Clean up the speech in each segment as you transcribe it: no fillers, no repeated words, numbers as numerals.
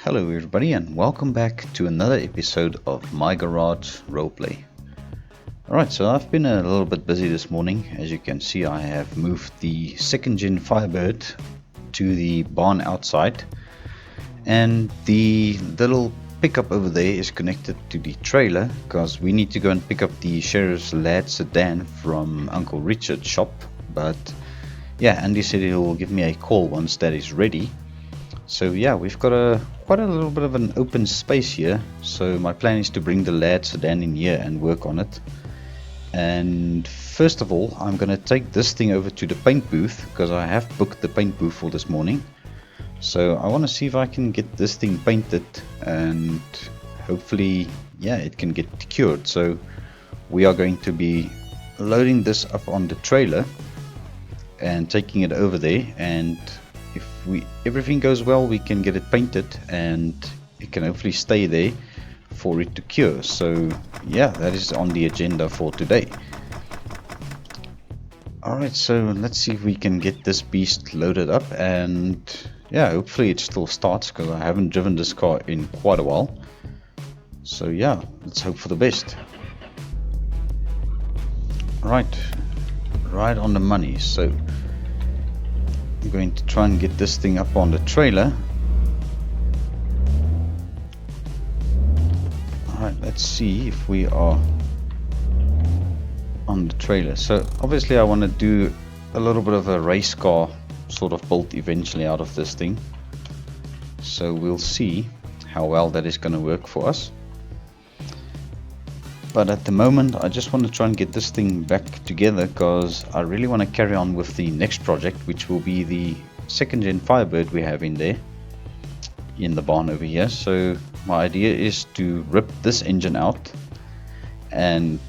Hello everybody and welcome back to another episode of My Garage Roleplay. Alright, so I've been a little bit busy this morning. As you can see, I have moved the second gen Firebird to the barn outside, and the little pickup over there is connected to the trailer because we need to go and pick up the sheriff's Lad Sedan from Uncle Richard's shop. But yeah, Andy said he'll give me a call once that is ready. So yeah, we've got quite a little bit of an open space here, so my plan is to bring the Lad Sedan in here and work on it. And first of all, I'm going to take this thing over to the paint booth because I have booked the paint booth for this morning. So I want to see if I can get this thing painted and hopefully, yeah, it can get cured. So we are going to be loading this up on the trailer and taking it over there, and if everything goes well, we can get it painted and it can hopefully stay there for it to cure. So yeah, that is on the agenda for today. Alright, so let's see if we can get this beast loaded up, and yeah, hopefully it still starts because I haven't driven this car in quite a while. So yeah, let's hope for the best. Alright, right on the money. So I'm going to try and get this thing up on the trailer. Alright, let's see if we are on the trailer. So obviously I want to do a little bit of a race car sort of build eventually out of this thing. So we'll see how well that is going to work for us. But at the moment I just want to try and get this thing back together because I really want to carry on with the next project, which will be the second gen Firebird we have in there in the barn over here. So my idea is to rip this engine out and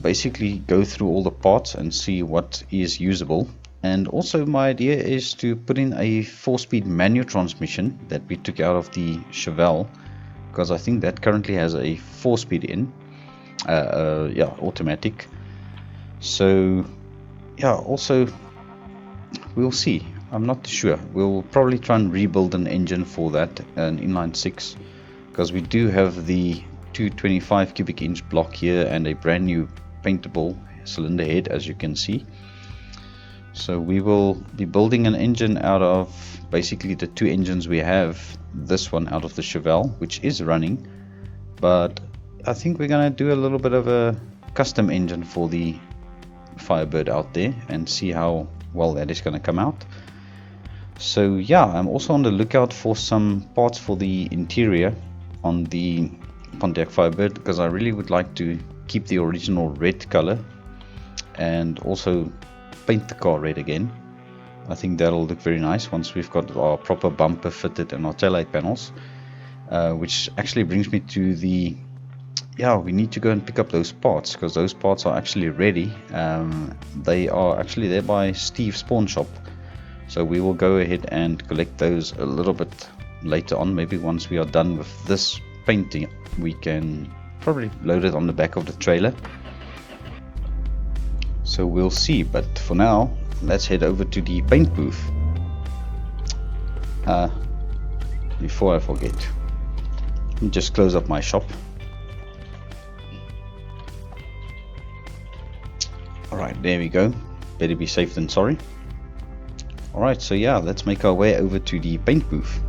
basically go through all the parts and see what is usable. And also my idea is to put in a 4-speed manual transmission that we took out of the Chevelle, because I think that currently has a 4-speed in. Yeah, automatic. So yeah, also we'll see. I'm not sure. We'll probably try and rebuild an engine for that, an inline 6, because we do have the 225 cubic inch block here and a brand new paintable cylinder head, as you can see. So we will be building an engine out of basically the two engines we have. This one out of the Chevelle, which is running, but I think we're gonna do a little bit of a custom engine for the Firebird out there and see how well that is gonna come out. So yeah, I'm also on the lookout for some parts for the interior on the Pontiac Firebird, because I really would like to keep the original red color and also paint the car red again. I think that'll look very nice once we've got our proper bumper fitted and our taillight panels, which actually brings me to the we need to go and pick up those parts, because those parts are actually ready. They are actually there by Steve's pawn shop, so we will go ahead and collect those a little bit later on. Maybe once we are done with this painting, we can probably load it on the back of the trailer. So we'll see, but for now let's head over to the paint booth. Before I forget, let me just close up my shop. Alright, there we go. Better be safe than sorry. Alright, so yeah, let's make our way over to the paint booth.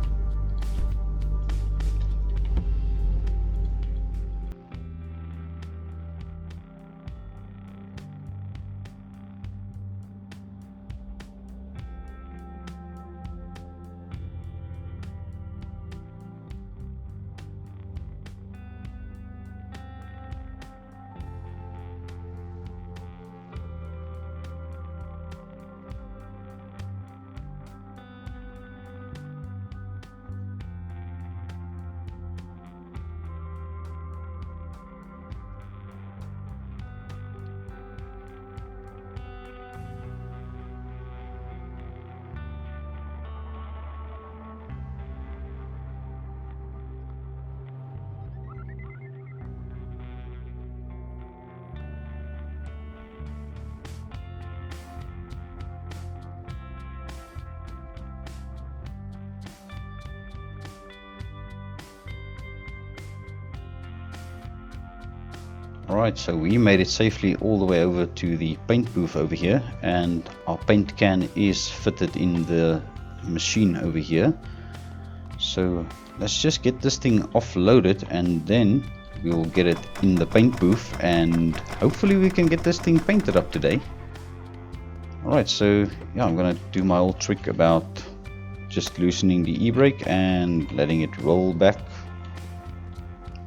Alright, so we made it safely all the way over to the paint booth over here, and our paint can is fitted in the machine over here. So let's just get this thing offloaded and then we'll get it in the paint booth, and hopefully we can get this thing painted up today. Alright, so yeah, I'm gonna do my old trick about just loosening the e-brake and letting it roll back,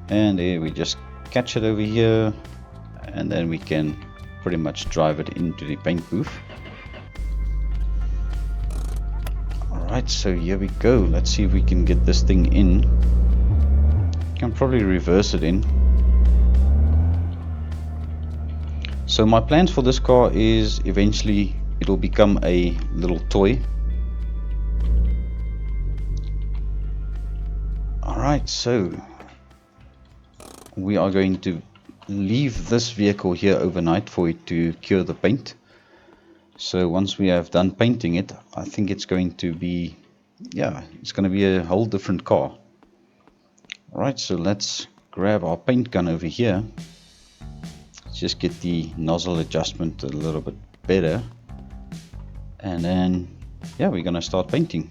and there we just catch it over here, and then we can pretty much drive it into the paint booth. Alright, so here we go. Let's see if we can get this thing in. Can probably reverse it in. So my plans for this car is eventually it'll become a little toy. Alright, so we are going to leave this vehicle here overnight for it to cure the paint. So once we have done painting it, I think it's going to be, yeah, it's going to be a whole different car. Alright, so let's grab our paint gun over here. Let's just get the nozzle adjustment a little bit better, and then yeah, we're going to start painting.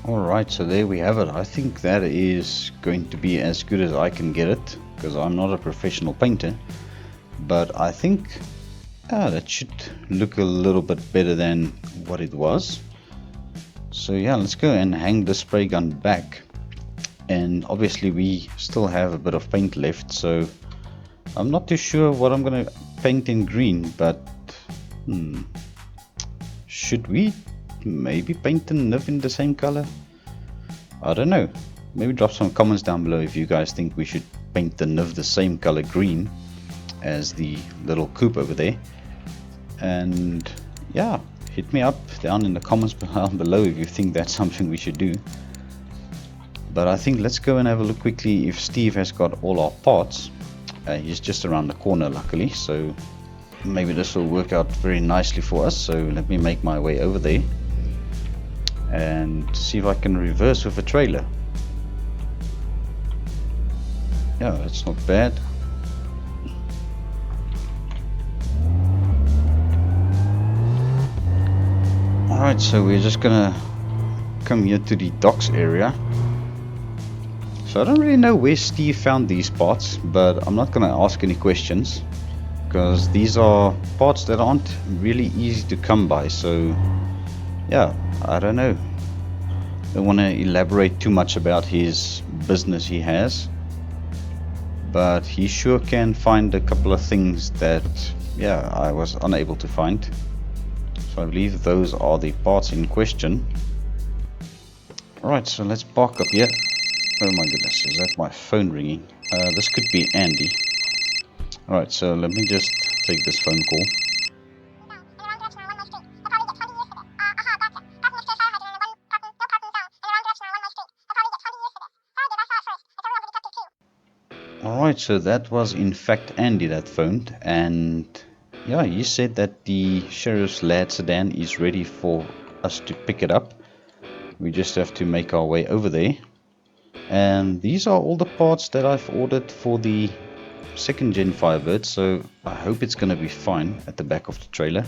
Alright, so there we have it. I think that is going to be as good as I can get it, because I'm not a professional painter, but I think that should look a little bit better than what it was. So yeah, let's go and hang the spray gun back, and obviously we still have a bit of paint left, so I'm not too sure what I'm gonna paint in green, but should we maybe paint the NIV in the same color? I don't know. Maybe drop some comments down below if you guys think we should paint the NIV the same color green as the little coupe over there. And yeah, hit me up down in the comments down below if you think that's something we should do. But I think let's go and have a look quickly if Steve has got all our parts. He's just around the corner luckily, so maybe this will work out very nicely for us. So let me make my way over there and see if I can reverse with a trailer. Yeah, that's not bad. Alright, so we're just gonna come here to the docks area. So I don't really know where Steve found these parts, but I'm not gonna ask any questions, because these are parts that aren't really easy to come by. So yeah, I don't know. Don't want to elaborate too much about his business he has, but he sure can find a couple of things that yeah, I was unable to find. So I believe those are the parts in question. Alright, so let's park up here. Oh my goodness, is that my phone ringing? This could be Andy. Alright, so let me just take this phone call. Alright, so that was in fact Andy that phoned, and yeah, he said that the Sheriff's Lad Sedan is ready for us to pick it up. We just have to make our way over there. And these are all the parts that I've ordered for the second gen Firebird, so I hope it's going to be fine at the back of the trailer.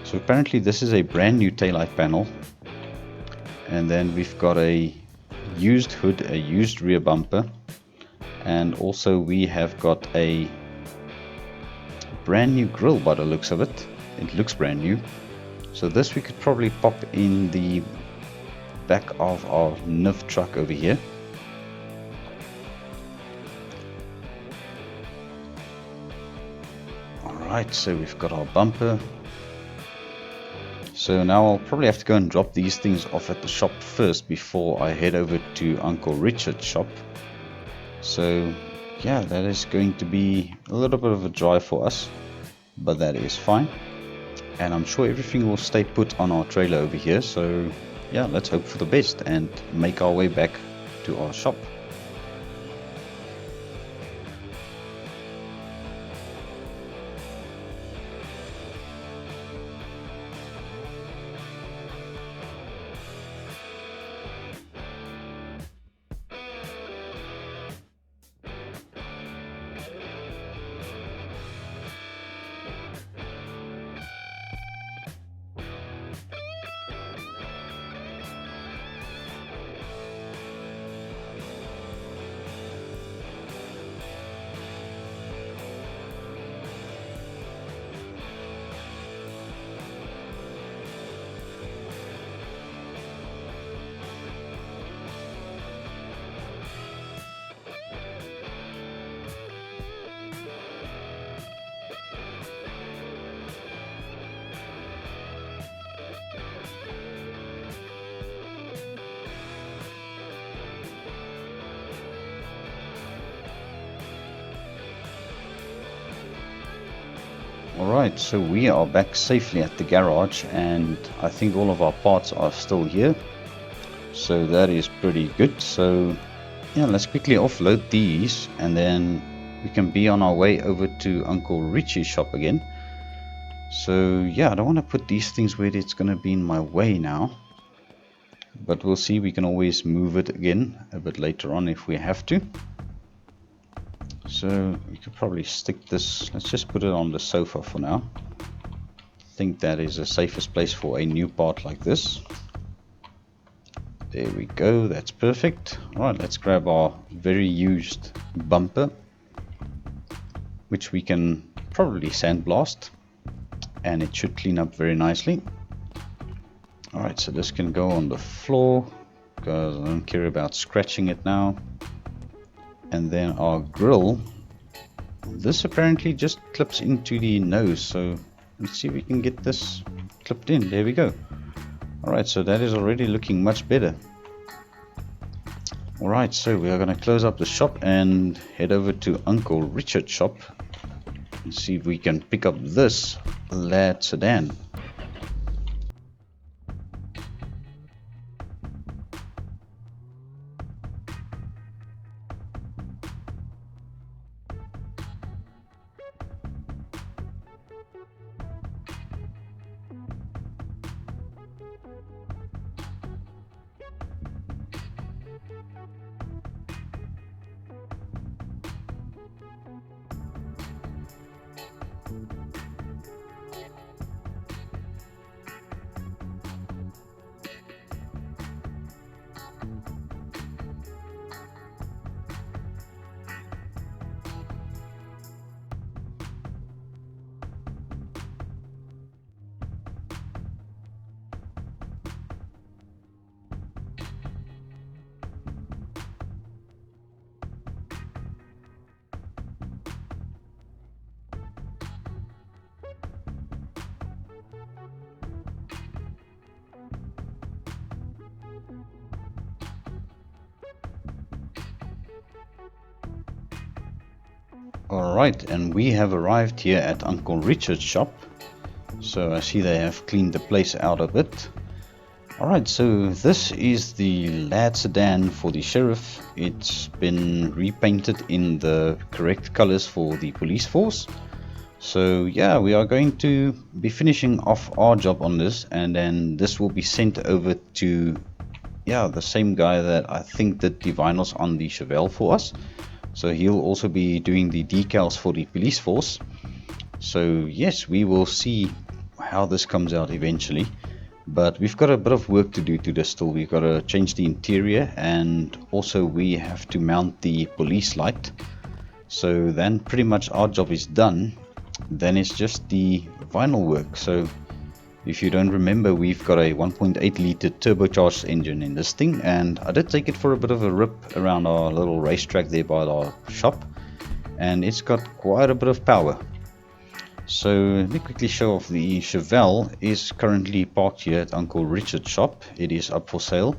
So apparently this is a brand new taillight panel, and then we've got a used hood, a used rear bumper, and also we have got a brand new grille by the looks of it. It looks brand new. So this we could probably pop in the back of our NIV truck over here. Alright, so we've got our bumper. So now I'll probably have to go and drop these things off at the shop first before I head over to Uncle Richard's shop. So yeah, that is going to be a little bit of a drive for us, but that is fine. And I'm sure everything will stay put on our trailer over here. So yeah, let's hope for the best and make our way back to our shop. Alright, so we are back safely at the garage, and I think all of our parts are still here, so that is pretty good. So yeah, let's quickly offload these and then we can be on our way over to Uncle Richie's shop again. So yeah, I don't want to put these things where it's going to be in my way now, but we'll see. We can always move it again a bit later on if we have to. So we could probably stick this, let's just put it on the sofa for now. I think that is the safest place for a new part like this. There we go, that's perfect. Alright, let's grab our very used bumper, which we can probably sandblast, and it should clean up very nicely. Alright, so this can go on the floor because I don't care about scratching it now. And then our grill, this apparently just clips into the nose, so let's see if we can get this clipped in. There we go. Alright, so that is already looking much better. Alright, so we are going to close up the shop and head over to Uncle Richard's shop and see if we can pick up this Lad Sedan. Alright, and we have arrived here at Uncle Richard's shop. So I see they have cleaned the place out a bit. Alright, so this is the Lad Sedan for the sheriff. It's been repainted in the correct colors for the police force. So yeah, we are going to be finishing off our job on this, and then this will be sent over to the same guy that I think did the vinyls on the Chevelle for us. So he'll also be doing the decals for the police force. So yes, we will see how this comes out eventually. But we've got a bit of work to do to this still. We've got to change the interior, and also we have to mount the police light. So then pretty much our job is done. Then it's just the vinyl work. So If you don't remember, we've got a 1.8 liter turbocharged engine in this thing, and I did take it for a bit of a rip around our little racetrack there by our shop, and it's got quite a bit of power. So let me quickly show off. The Chevelle is currently parked here at Uncle Richard's shop. It is up for sale.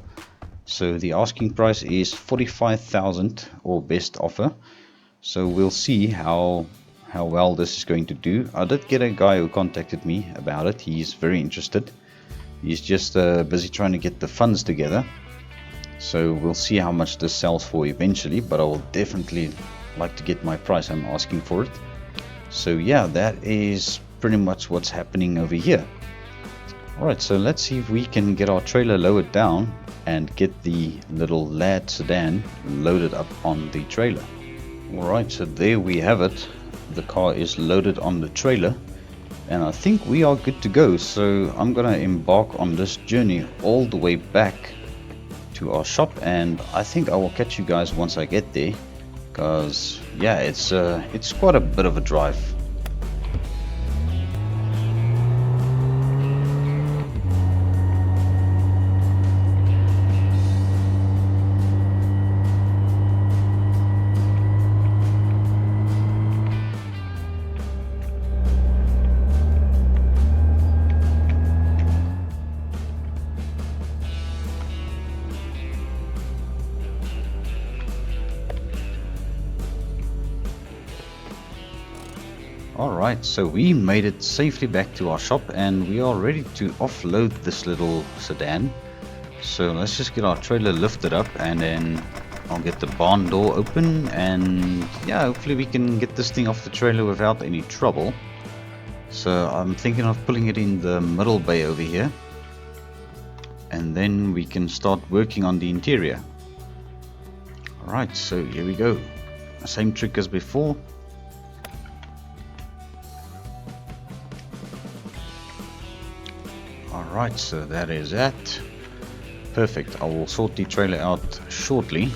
So the asking price is 45,000 or best offer. So we'll see how well this is going to do. I did get a guy who contacted me about it. He's very interested. He's just busy trying to get the funds together. So we'll see how much this sells for eventually, but I will definitely like to get my price I'm asking for it. So yeah, that is pretty much what's happening over here. Alright, so let's see if we can get our trailer lowered down and get the little Lad Sedan loaded up on the trailer. Alright, so there we have it. The car is loaded on the trailer, and I think we are good to go. So I'm gonna embark on this journey all the way back to our shop, and I think I will catch you guys once I get there, because yeah, it's quite a bit of a drive. Alright, so we made it safely back to our shop, and we are ready to offload this little sedan. So let's just get our trailer lifted up, and then I'll get the barn door open, and yeah, hopefully we can get this thing off the trailer without any trouble. So I'm thinking of pulling it in the middle bay over here, and then we can start working on the interior. Alright, so here we go. Same trick as before. Alright, so that is that. Perfect, I will sort the trailer out shortly.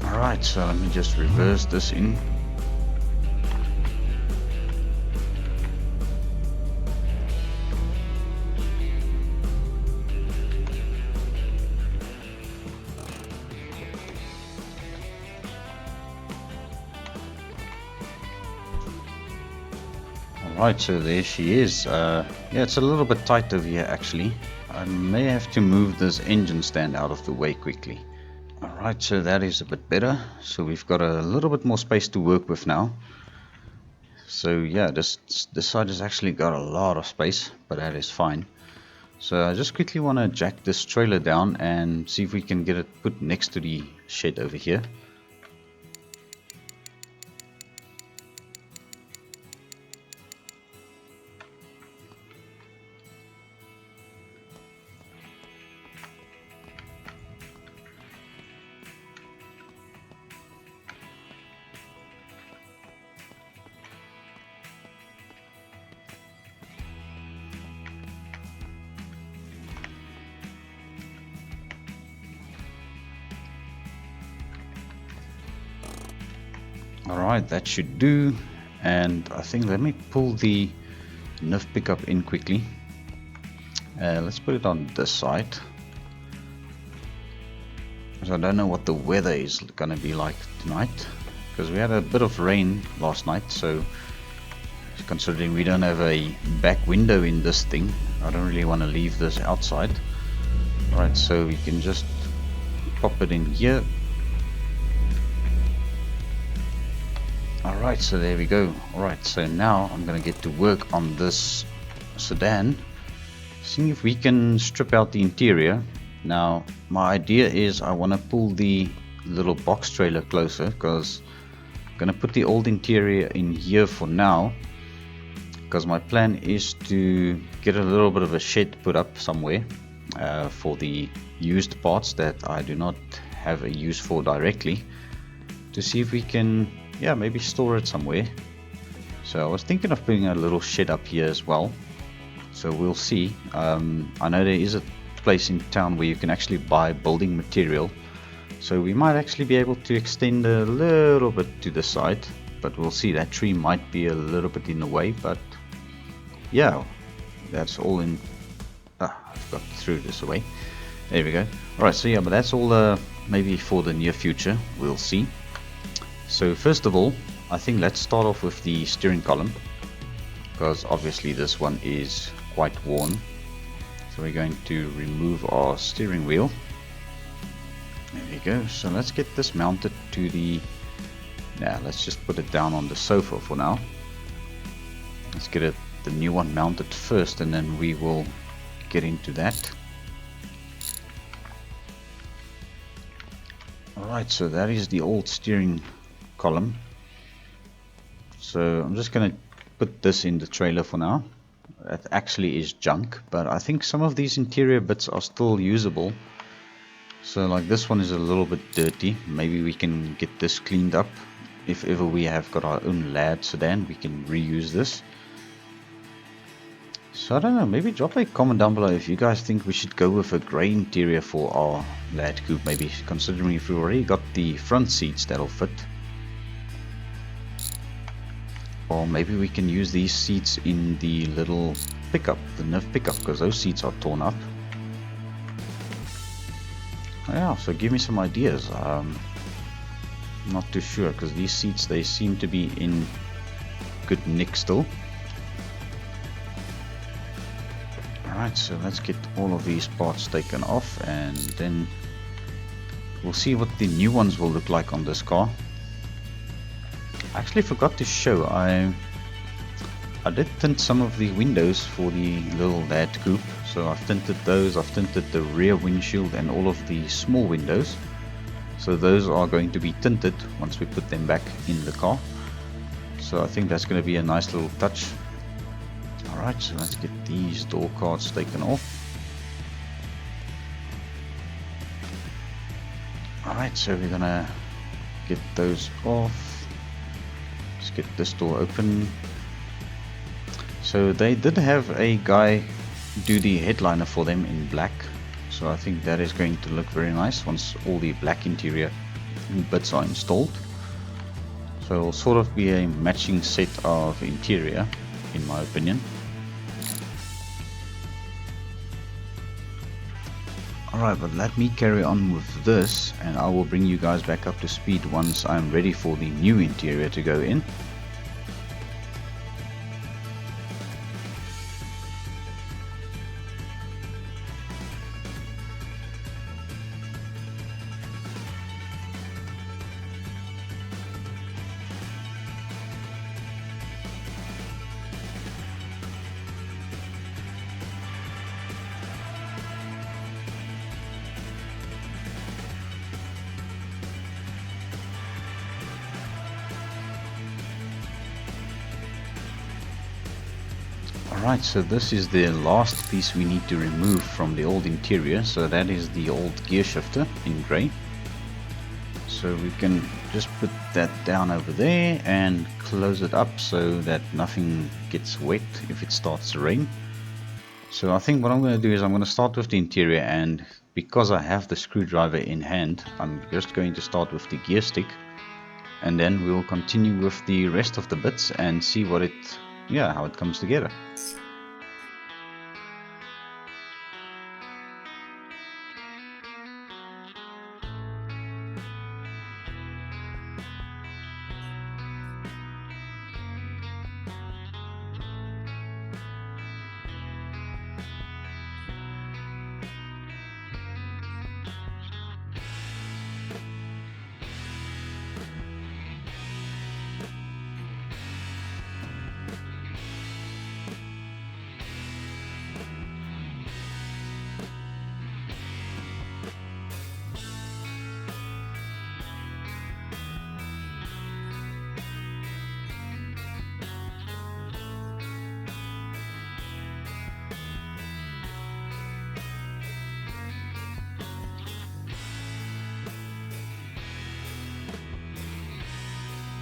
Alright, so let me just reverse this in. Right, so there she is. Yeah, it's a little bit tight over here actually. I may have to move this engine stand out of the way quickly. Alright, so that is a bit better. So we've got a little bit more space to work with now. So yeah, this side has actually got a lot of space, but that is fine. So I just quickly want to jack this trailer down and see if we can get it put next to the shed over here. Alright, that should do. And I think, let me pull the NIF pickup in quickly. Let's put it on this side. So I don't know what the weather is gonna be like tonight, because we had a bit of rain last night. So considering we don't have a back window in this thing, I don't really want to leave this outside. Alright, so we can just pop it in here. Alright, so there we go. Alright, so now I'm gonna get to work on this sedan, seeing if we can strip out the interior. Now my idea is I want to pull the little box trailer closer, because I'm gonna put the old interior in here for now, because my plan is to get a little bit of a shed put up somewhere for the used parts that I do not have a use for directly, to see if we can, yeah, maybe store it somewhere. So I was thinking of putting a little shed up here as well, so we'll see. I know there is a place in town where you can actually buy building material, so we might actually be able to extend a little bit to the side. but we'll see. That tree might be a little bit in the way, but yeah, that's all in. I've got through this away. There we go. Alright, so yeah, but that's all maybe for the near future. We'll see. So first of all, I think let's start off with the steering column, because obviously this one is quite worn. So we're going to remove our steering wheel. There we go. So let's get this mounted to the... Now let's just put it down on the sofa for now. Let's get the new one mounted first, and then we will get into that. Alright, so that is the old steering column. So I'm just going to put this in the trailer for now. That actually is junk, but I think some of these interior bits are still usable. So like this one is a little bit dirty. Maybe we can get this cleaned up. If ever we have got our own Lad Sedan, we can reuse this. So I don't know, maybe drop a comment down below if you guys think we should go with a grey interior for our Lad Coupe, maybe, considering if we already got the front seats that'll fit. Or maybe we can use these seats in the little pickup, the NIV pickup, because those seats are torn up. Yeah, so give me some ideas. Not too sure, because these seats, they seem to be in good nick still. Alright, so let's get all of these parts taken off, and then we'll see what the new ones will look like on this car. I actually forgot to show, I did tint some of the windows for the little Lad Coupe. So I've tinted those, I've tinted the rear windshield and all of the small windows. So those are going to be tinted once we put them back in the car. So I think that's going to be a nice little touch. Alright, so let's get these door cards taken off. Alright, so we're going to get those off. Let's get this door open. So they did have a guy do the headliner for them in black. So I think that is going to look very nice once all the black interior bits are installed. So it'll sort of be a matching set of interior, in my opinion. Alright, but let me carry on with this, and I will bring you guys back up to speed once I'm ready for the new interior to go in. Alright, so this is the last piece we need to remove from the old interior. So that is the old gear shifter in grey. So we can just put that down over there and close it up so that nothing gets wet if it starts to rain. So I think what I'm going to do is I'm going to start with the interior, and because I have the screwdriver in hand, I'm just going to start with the gear stick, and then we'll continue with the rest of the bits and see what how it comes together.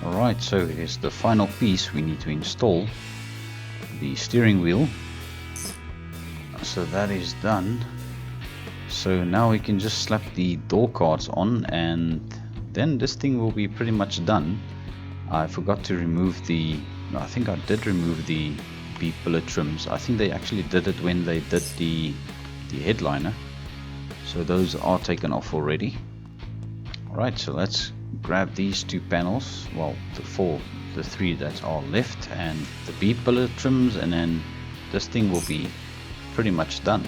Alright, so here's the final piece we need to install, the steering wheel. So that is done. So now we can just slap the door cards on, and then this thing will be pretty much done. I forgot to remove the, no, I think I did remove the B-pillar trims. I think they actually did it when they did the headliner. So those are taken off already. Alright, so let's grab these two panels, well, the three that are left, and the B-pillar trims, and then this thing will be pretty much done.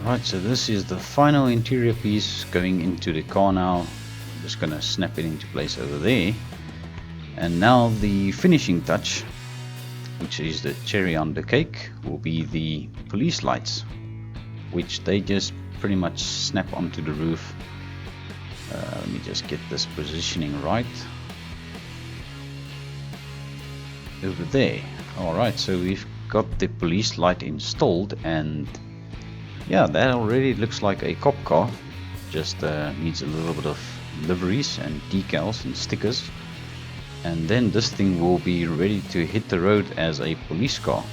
Right, so this is the final interior piece going into the car now. I'm just gonna snap it into place over there. And now the finishing touch, which is the cherry on the cake, will be the police lights, which they just pretty much snap onto the roof. Let me just get this positioning right. Over there. Alright, so we've got the police light installed, and yeah, that already looks like a cop car. Just needs a little bit of liveries and decals and stickers. And then this thing will be ready to hit the road as a police car.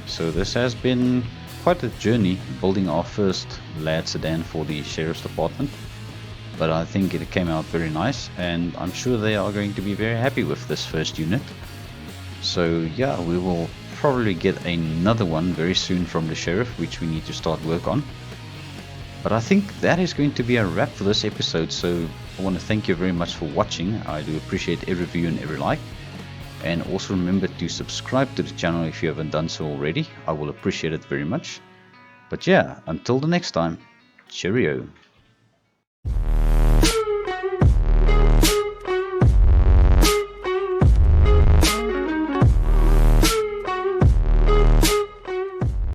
So this has been quite a journey building our first Lad Sedan for the Sheriff's Department. But I think it came out very nice, and I'm sure they are going to be very happy with this first unit. So yeah, we will probably get another one very soon from the Sheriff, which we need to start work on. But I think that is going to be a wrap for this episode, so I want to thank you very much for watching. I do appreciate every view and every like. And also remember to subscribe to the channel if you haven't done so already. I will appreciate it very much. But yeah, until the next time, cheerio.